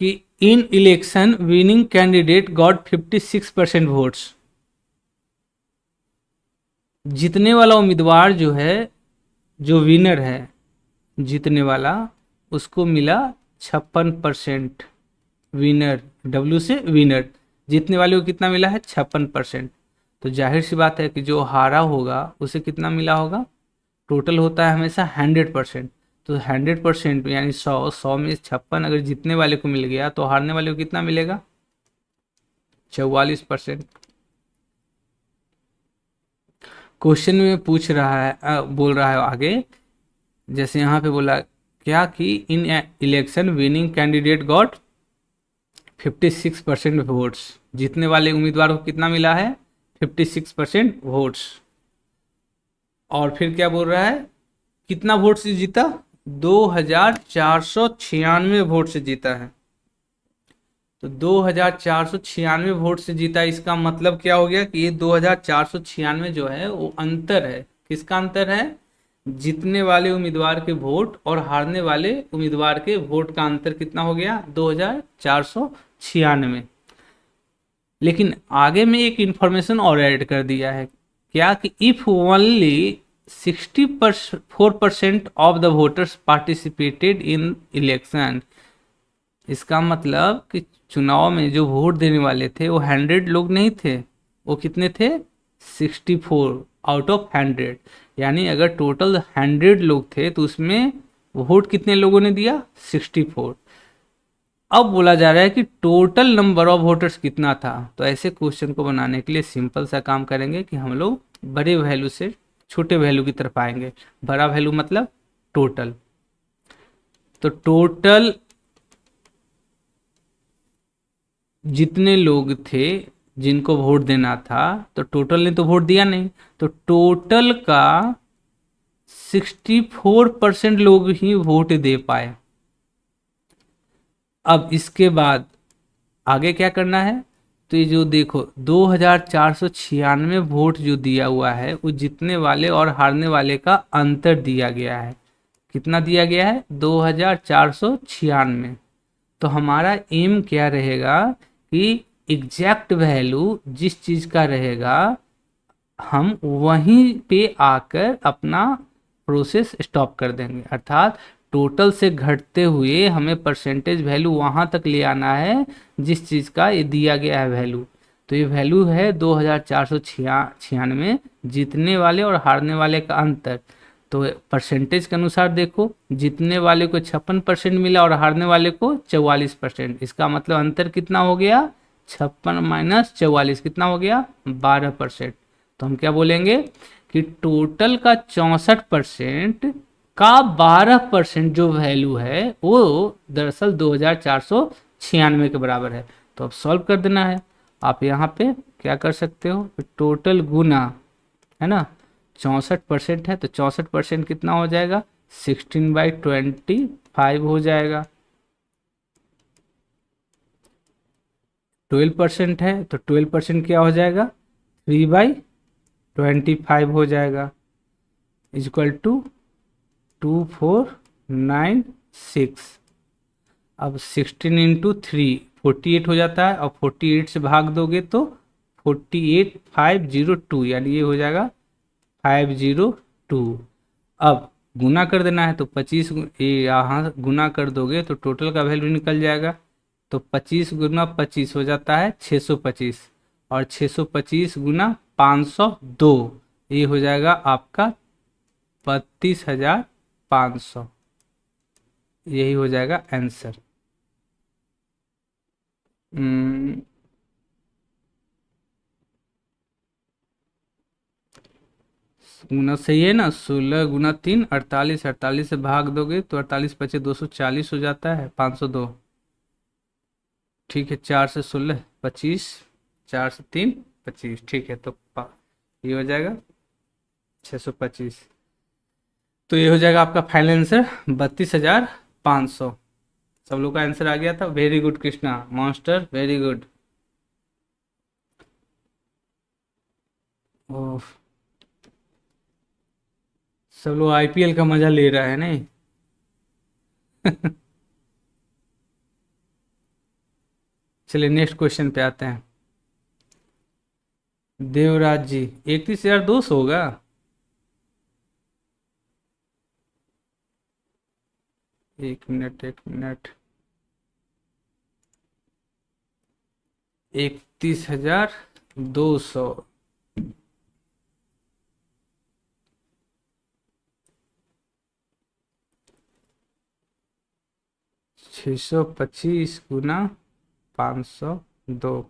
A: कि in election winning candidate got 56% votes. जीतने वाला उम्मीदवार जो है, जो विनर है, जीतने वाला, उसको मिला 56%। विनर, डब्ल्यू से विनर, जीतने वाले को कितना मिला है? 56%। तो जाहिर सी बात है कि जो हारा होगा उसे कितना मिला होगा? टोटल होता है हमेशा 100%। तो 100% यानी 100 में 56 अगर जीतने वाले को मिल गया तो हारने वाले को कितना मिलेगा? 44%। क्वेश्चन में पूछ रहा है, बोल रहा है आगे, जैसे यहाँ पे बोला क्या कि in election winning candidate got 56% votes. जीतने वाले उम्मीदवार को कितना मिला है? 56% वोट्स। और फिर क्या बोल रहा है? कितना वोट से जीता? 2496 वोट से जीता है। तो 2496 वोट से जीता, इसका मतलब क्या हो गया कि ये 2496 जो है वो अंतर है। किसका अंतर है? जीतने वाले उम्मीदवार के वोट और हारने वाले उम्मीदवार के वोट का अंतर कितना हो गया? 2496। लेकिन आगे में एक इंफॉर्मेशन और ऐड कर दिया है, क्या कि if only 64% of the voters participated in election. इसका मतलब कि चुनाव में जो वोट देने वाले थे वो 100 लोग नहीं थे, वो कितने थे? 64 आउट ऑफ 100। यानी अगर टोटल 100 लोग थे तो उसमें वोट कितने लोगों ने दिया? 64। अब बोला जा रहा है कि टोटल नंबर ऑफ वोटर्स कितना था। तो ऐसे क्वेश्चन को बनाने के लिए सिंपल सा काम करेंगे कि हम लोग बड़े वैल्यू से छोटे वैल्यू की तरफ आएंगे। बड़ा वैल्यू मतलब टोटल। तो टोटल जितने लोग थे जिनको वोट देना था, तो टोटल ने तो वोट दिया नहीं, तो टोटल का 64% लोग ही वोट दे पाए। अब इसके बाद आगे क्या करना है? तो ये जो देखो 2496 वोट जो दिया हुआ है वो जीतने वाले और हारने वाले का अंतर दिया गया है। कितना दिया गया है? 2496। तो हमारा एम क्या रहेगा कि एग्जैक्ट वैल्यू जिस चीज का रहेगा हम वहीं पे आकर अपना प्रोसेस स्टॉप कर देंगे। अर्थात टोटल से घटते हुए हमें परसेंटेज वैल्यू वहां तक ले आना है जिस चीज का ये दिया गया है वैल्यू। तो ये वैल्यू है 2496, जीतने वाले और हारने वाले का अंतर। तो परसेंटेज के अनुसार देखो, जीतने वाले को 56% मिला और हारने वाले को 44%। इसका मतलब अंतर कितना हो गया? 56 माइनस 44 कितना हो गया? 12%। तो हम क्या बोलेंगे कि टोटल का 64% का 12% जो वैल्यू है वो दरअसल 2496 के बराबर है। तो अब सॉल्व कर देना है। आप यहाँ पे क्या कर सकते हो? टोटल गुना, है ना, 64% है तो 64% कितना हो जाएगा? 16/25 हो जाएगा। 12% है तो 12% क्या हो जाएगा? 3/25 हो जाएगा, इक्वल टू 2496। अब 16 इंटू 3 48 हो जाता है, और 48 से भाग दोगे तो 48502, यानी ये हो जाएगा 502। अब गुना कर देना है तो 25 यहाँ गुना कर दोगे तो टोटल का वैल्यू निकल जाएगा। तो 25 गुना 25 हो जाता है 625, और 625 गुना 502 ये हो जाएगा आपका 32,500। यही हो जाएगा आंसर। गुना सही है ना? 16 गुना 3 48, 48 से भाग दोगे तो 48 पचे 240 हो जाता है, 502। ठीक है, 4 से 16 25, 4 से 3 25। ठीक है, तो ये हो जाएगा 625। तो ये हो जाएगा आपका फाइनल आंसर 32,500। सब लोग का आंसर आ गया था। Very good Krishna master, very good. Oh, सब लोग आईपीएल का मजा ले रहा है नहीं। चलिए नेक्स्ट क्वेश्चन पे आते हैं। देवराज जी, 31,200 होगा। एक मिनट एक मिनट, 31,200। 625 गुना 502,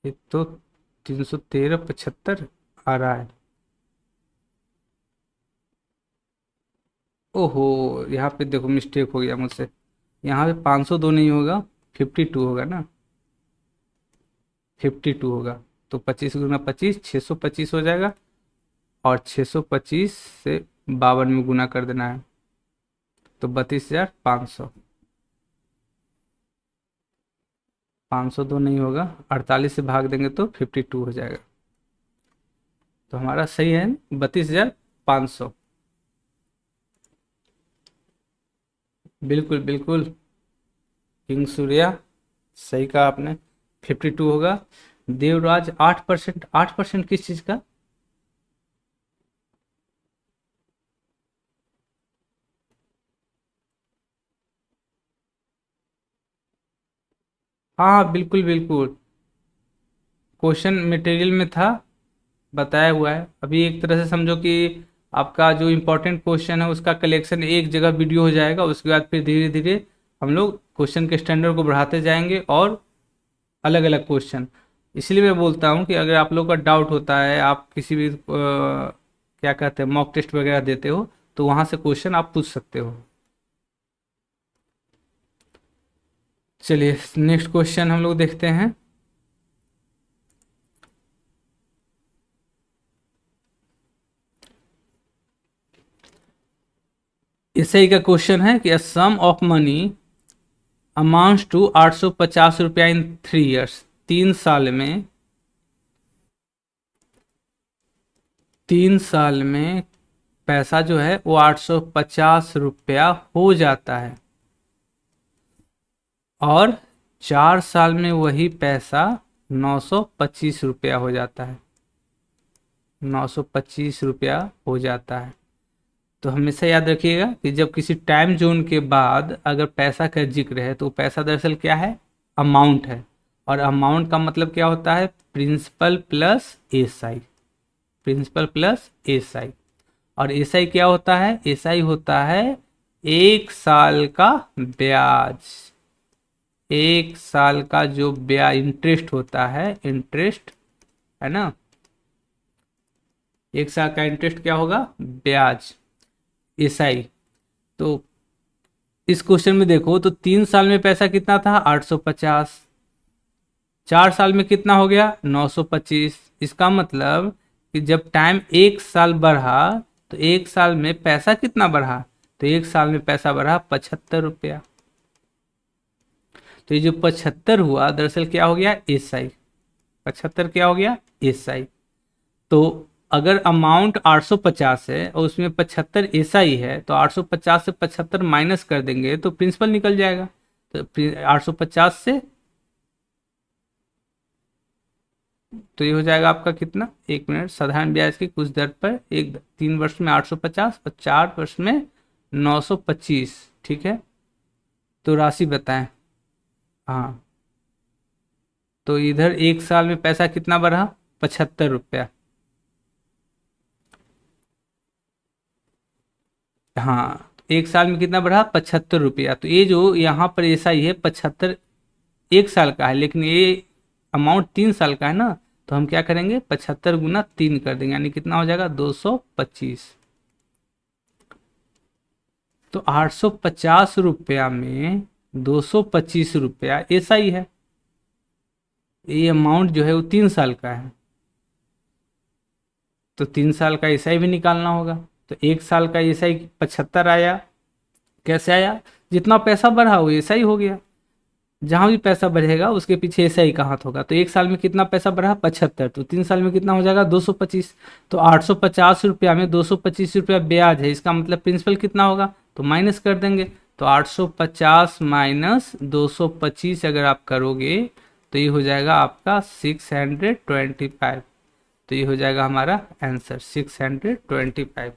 A: ये तो 313,75 आ रहा है। ओहो, यहाँ पे देखो मिस्टेक हो गया मुझसे। यहाँ पे 502 नहीं होगा, 52 होगा ना, 52 होगा। तो 25 गुना 25, 625 हो जाएगा। और 625 से 52 में गुना कर देना है, तो 32,500। 502 नहीं होगा, 48 से भाग देंगे तो 52 हो जाएगा। तो हमारा सही है 32,500। बिल्कुल बिल्कुल, किंग सूर्या, सही कहा आपने, 52 होगा। देवराज 8%, 8% किस चीज का? हाँ हाँ बिल्कुल बिल्कुल, क्वेश्चन मटेरियल में था, बताया हुआ है। अभी एक तरह से समझो कि आपका जो इम्पोर्टेंट क्वेश्चन है उसका कलेक्शन एक जगह वीडियो हो जाएगा, उसके बाद फिर धीरे धीरे हम लोग क्वेश्चन के स्टैंडर्ड को बढ़ाते जाएंगे और अलग अलग क्वेश्चन। इसलिए मैं बोलता हूँ कि अगर आप लोग का डाउट होता है, आप किसी भी क्या कहते हैं मॉक टेस्ट वगैरह देते हो, तो वहाँ से क्वेश्चन आप पूछ सकते हो। चलिए नेक्स्ट क्वेश्चन हम लोग देखते हैं। एसआई का क्वेश्चन है कि सम ऑफ मनी अमाउंट्स टू 850 रुपया इन 3 ईयर्स। 3 साल में, 3 साल में पैसा जो है वो 850 रुपया हो जाता है, और 4 साल में वही पैसा 925 रुपया हो जाता है। 925 रुपया हो जाता है। तो हमेशा याद रखिएगा कि जब किसी टाइम जोन के बाद अगर पैसा का जिक्र है तो पैसा दरअसल क्या है? अमाउंट है। और अमाउंट का मतलब क्या होता है? Principal plus SI. Principal plus SI. और एसआई क्या होता है? एसआई होता है 1 साल का ब्याज। 1 साल का जो ब्याज इंटरेस्ट होता है, इंटरेस्ट है ना, 1 साल का इंटरेस्ट क्या होगा? ब्याज, एसआई। तो इस क्वेश्चन में देखो तो 3 साल में पैसा कितना था? 850। 4 साल में कितना हो गया? 925। इसका मतलब कि जब टाइम 1 साल बढ़ा तो 1 साल में पैसा कितना बढ़ा? तो 1 साल में पैसा बढ़ा 75 रुपया। तो ये जो 75 हुआ दरअसल क्या हो गया? एसआई। 75 क्या हो गया? एसआई। तो अगर अमाउंट 850 है और उसमें 75 एसआई है, तो 850 से 75 माइनस कर देंगे तो प्रिंसिपल निकल जाएगा। तो 850 से, तो ये हो जाएगा आपका कितना? 1 मिनट, साधारण ब्याज की कुछ दर पर 3 वर्ष में 850 और 4 वर्ष में 925। ठीक है, तो राशि बताएं। हाँ, तो इधर 1 साल में पैसा कितना बढ़ा? 75 रुपया। हाँ, 1 साल में कितना बढ़ा? 75 रुपया। तो ये जो यहाँ पर ऐसा ही है 75, 1 साल का है, लेकिन ये अमाउंट 3 साल का है ना, तो हम क्या करेंगे? 75 गुना 3 कर देंगे, यानी कितना हो जाएगा? 225। तो 850 रुपया में 225 रुपया ऐसा ही है। ये अमाउंट जो है वो 3 साल का है, तो 3 साल का एसआई भी निकालना होगा। तो 1 साल का एसआई 75 आया। कैसे आया? जितना पैसा बढ़ा वो एसआई हो गया। जहां भी पैसा बढ़ेगा उसके पीछे ऐसा ही का हाथ होगा। तो 1 साल में कितना पैसा बढ़ा, 75, तो 3 साल में कितना हो जाएगा, 225। तो 850 रुपया में 225 रुपया ब्याज है, इसका मतलब प्रिंसिपल कितना होगा, तो माइनस कर देंगे। तो 850 माइनस 225 अगर आप करोगे तो ये हो जाएगा आपका 625। तो ये हो जाएगा हमारा answer 625।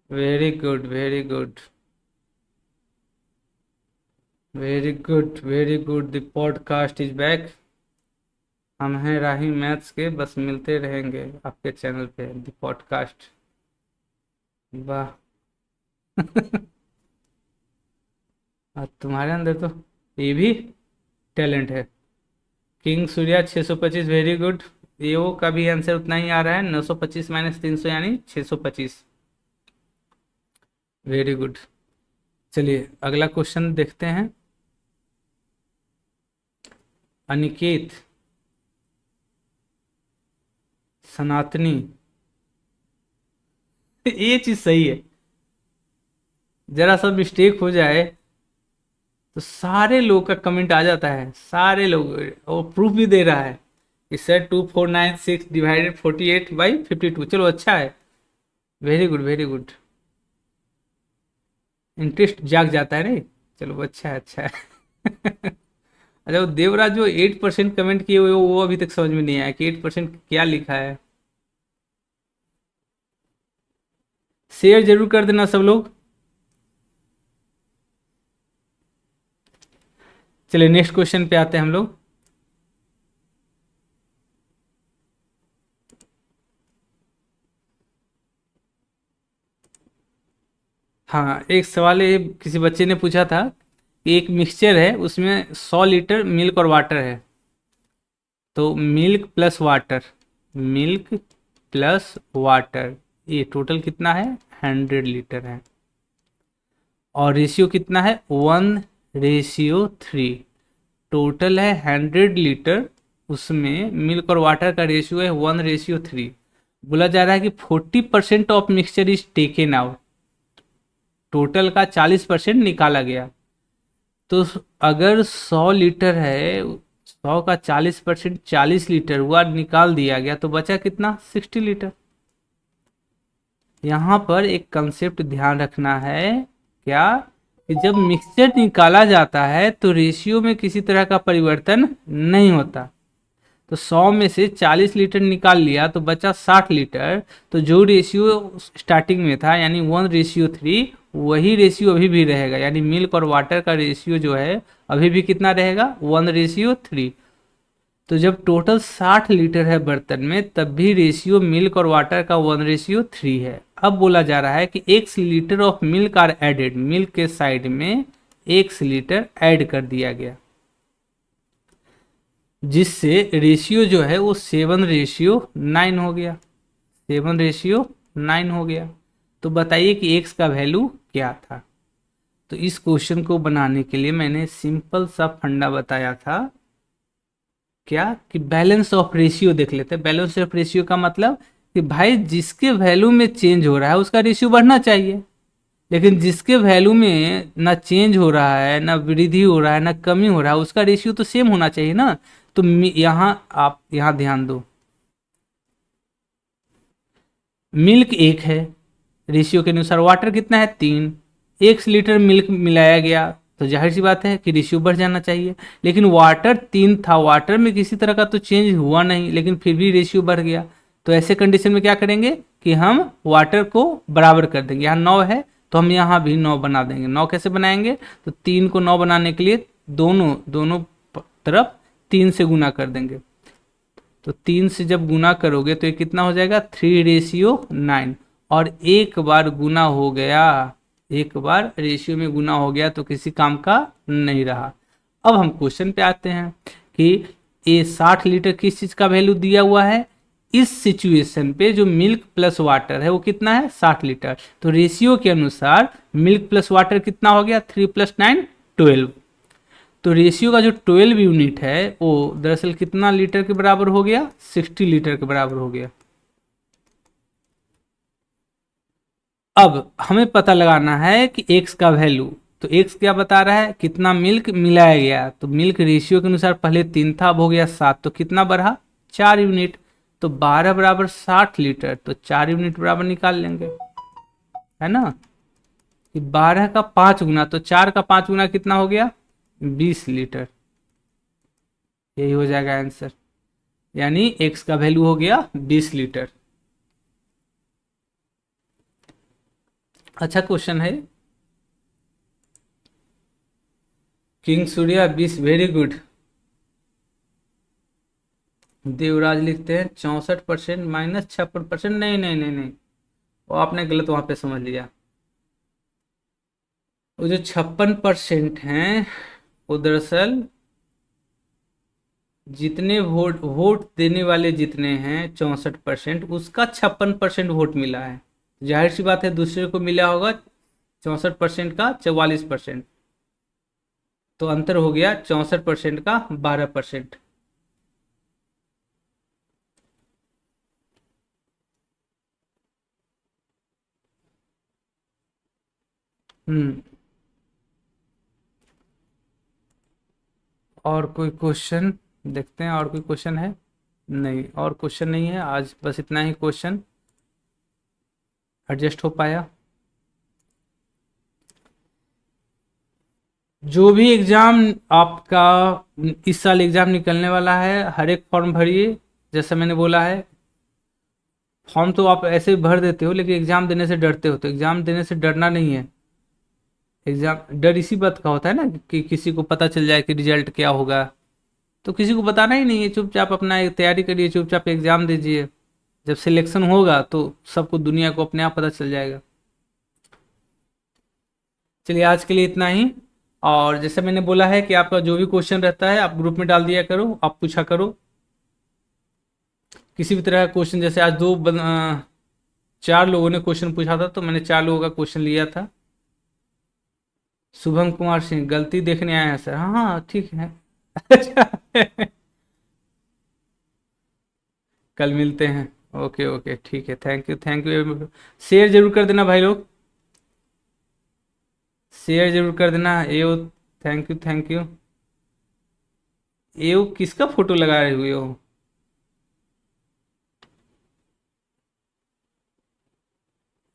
A: Very good, very good, very good, very good. The podcast is back. हम हैं राही मैथ्स के, बस मिलते रहेंगे आपके चैनल पे द पॉडकास्ट। वाह। और तुम्हारे अंदर तो ये भी टैलेंट है। King Surya 625, very good. ये वो का भी आंसर उतना ही आ रहा है, 925 माइनस 300 यानी 625। Very good. चलिए अगला क्वेश्चन देखते हैं। अनिकेत, सनातनी, ये चीज सही है। जरा सा मिस्टेक हो जाए तो सारे लोग का कमेंट आ जाता है, सारे लोग, और प्रूफ भी दे रहा है कि सर 2496 डिवाइडेड 48/52। चलो अच्छा है, very good, very good. Interest जाग जाता है नहीं। चलो अच्छा है, अच्छा है। अच्छा, वो देवराज जो 8% कमेंट किए हुए वो अभी तक समझ में नहीं आया कि 8% क्या लिखा है। शेयर जरूर कर देना सब लोग। चलिए नेक्स्ट क्वेश्चन पे आते हैं हम लोग। हाँ, एक सवाल ये किसी बच्चे ने पूछा था कि एक मिक्सचर है उसमें 100 लीटर मिल्क और वाटर है। तो milk plus water, milk plus water, ये टोटल कितना है, 100 लीटर है। और रेशियो कितना है, 1:3। टोटल है 100 लीटर, उसमें मिल्क और वाटर का रेशियो है 1:3। बोला जा रहा है कि 40% of mixture is taken out. Total का 40% निकाला गया। तो अगर 100 लीटर है, 100 का 40%, 40 लीटर हुआ, निकाल दिया गया, तो बचा कितना, 60 लीटर। यहाँ पर एक कंसेप्ट ध्यान रखना है, क्या, कि जब मिक्सचर निकाला जाता है तो रेशियो में किसी तरह का परिवर्तन नहीं होता। तो 100 में से 40 लीटर निकाल लिया तो बचा 60 लीटर। तो जो रेशियो स्टार्टिंग में था यानी 1:3, वही रेशियो अभी भी रहेगा, यानी मिल्क और वाटर का रेशियो जो है अभी भी कितना रहेगा, 1:3। तो जब टोटल 60 लीटर है बर्तन में, तब भी रेशियो मिल्क और वाटर का 1:3 है। अब बोला जा रहा है कि 1 litre of milk are added, milk के साइड में 1 लीटर ऐड कर दिया गया, जिससे रेशियो जो है वो 7:9 हो गया, 7:9 हो गया। तो बताइए कि x का वैल्यू क्या था। तो इस क्वेश्चन को बनाने के लिए मैंने सिंपल सा फंडा बताया था, क्या, कि बैलेंस ऑफ रेशियो देख लेते हैं। बैलेंस ऑफ रेशियो का मतलब कि भाई जिसके वैल्यू में चेंज हो रहा है उसका रेशियो बढ़ना चाहिए, लेकिन जिसके वैल्यू में ना चेंज हो रहा है, ना वृद्धि हो रहा है, ना कमी हो रहा है, उसका रेशियो तो सेम होना चाहिए ना। तो यहाँ आप यहाँ ध्यान दो, मिल्क 1 है रेशियो के अनुसार, वाटर कितना है, 3। 1 लीटर मिल्क मिलाया गया तो जाहिर सी बात है कि रेशियो बढ़ जाना चाहिए। लेकिन वाटर 3 था, वाटर में किसी तरह का तो चेंज हुआ नहीं, लेकिन फिर भी रेशियो बढ़ गया। तो ऐसे कंडीशन में क्या करेंगे कि हम वाटर को बराबर कर देंगे। यहाँ 9 है तो हम यहाँ भी 9 बना देंगे। 9 कैसे बनाएंगे, तो 3 को 9 बनाने के लिए दोनों तरफ 3 से गुना कर देंगे। तो 3 से जब गुना करोगे तो ये कितना हो जाएगा, 3:9। और एक बार गुना हो गया, एक बार रेशियो में गुना हो गया तो किसी काम का नहीं रहा। अब हम क्वेश्चन पे आते हैं कि ये 60 लीटर किस चीज का वैल्यू दिया हुआ है। इस सिचुएशन पे जो मिल्क प्लस वाटर है वो कितना है, 60 लीटर। तो रेशियो के अनुसार मिल्क प्लस वाटर कितना हो गया, 3 + 9 12। तो रेशियो का जो 12 यूनिट है वो दरअसल कितना लीटर के बराबर हो गया, 60 लीटर के बराबर हो गया। अब हमें पता लगाना है कि x का वैल्यू, तो x क्या बता रहा है, कितना मिल्क मिलाया गया, तो मिल्क रेशियो के अनुसार पहले 3 था, अब हो गया 7, तो कितना बढ़ा 4 यूनिट, तो 12 बराबर 60 लीटर, तो 4 यूनिट बराबर निकाल लेंगे, है ना। कि 12 का 5 गुना, तो 4 का 5 गुना कितना हो गया 20 लीटर, यही हो जाएगा आंसर, यानी x का वैल्यू हो गया 20 लीटर। अच्छा क्वेश्चन है। King Surya 20 very good. Devraj लिखते हैं 64% माइनस 56%, नहीं नहीं नहीं नहीं, वो आपने गलत वहां पे समझ लिया। वो जो 56% हैं वो दरअसल जितने वोट देने वाले जितने हैं 64%, उसका 56% वोट मिला है, जाहिर सी बात है दूसरे को मिला होगा 64% का 44%, तो अंतर हो गया 64% का 12%। हम्म। और कोई क्वेश्चन देखते हैं, और कोई क्वेश्चन है, नहीं और क्वेश्चन नहीं है, आज बस इतना ही क्वेश्चन एडजस्ट हो पाया। जो भी एग्जाम आपका इस साल एग्जाम निकलने वाला है, हर एक फॉर्म भरिए, जैसा मैंने बोला है। फॉर्म तो आप ऐसे ही भर देते हो, लेकिन एग्जाम देने से डरते हो, तो एग्जाम देने से डरना नहीं है। एग्जाम डर इसी बात का होता है ना कि किसी को पता चल जाए कि रिजल्ट क्या होगा, तो किसी को बताना ही नहीं है, चुपचाप अपना एक तैयारी करिए, चुपचाप एग्जाम दीजिए, जब सिलेक्शन होगा तो सबको दुनिया को अपने आप पता चल जाएगा। चलिए आज के लिए इतना ही, और जैसे मैंने बोला है कि आपका जो भी क्वेश्चन रहता है आप ग्रुप में डाल दिया करो, आप पूछा करो किसी भी तरह का क्वेश्चन। जैसे आज 4 लोगों ने क्वेश्चन पूछा था, तो मैंने 4 लोगों का क्वेश्चन लिया था। शुभम कुमार सिंह गलती देखने आए हैं सर, हाँ हाँ ठीक है। अच्छा कल मिलते हैं, ओके ओके ठीक है, thank you thank you. Share जरूर कर देना भाई लोग, शेयर जरूर कर देना। एओ थैंक यू थैंक यू। एओ किसका फोटो लगा रहे हुए हो,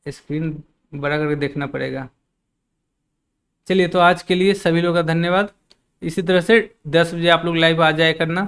A: स्क्रीन बड़ा करके देखना पड़ेगा। चलिए तो आज के लिए सभी लोगों का धन्यवाद। इसी तरह से 10 बजे आप लोग लाइव आ जाया करना।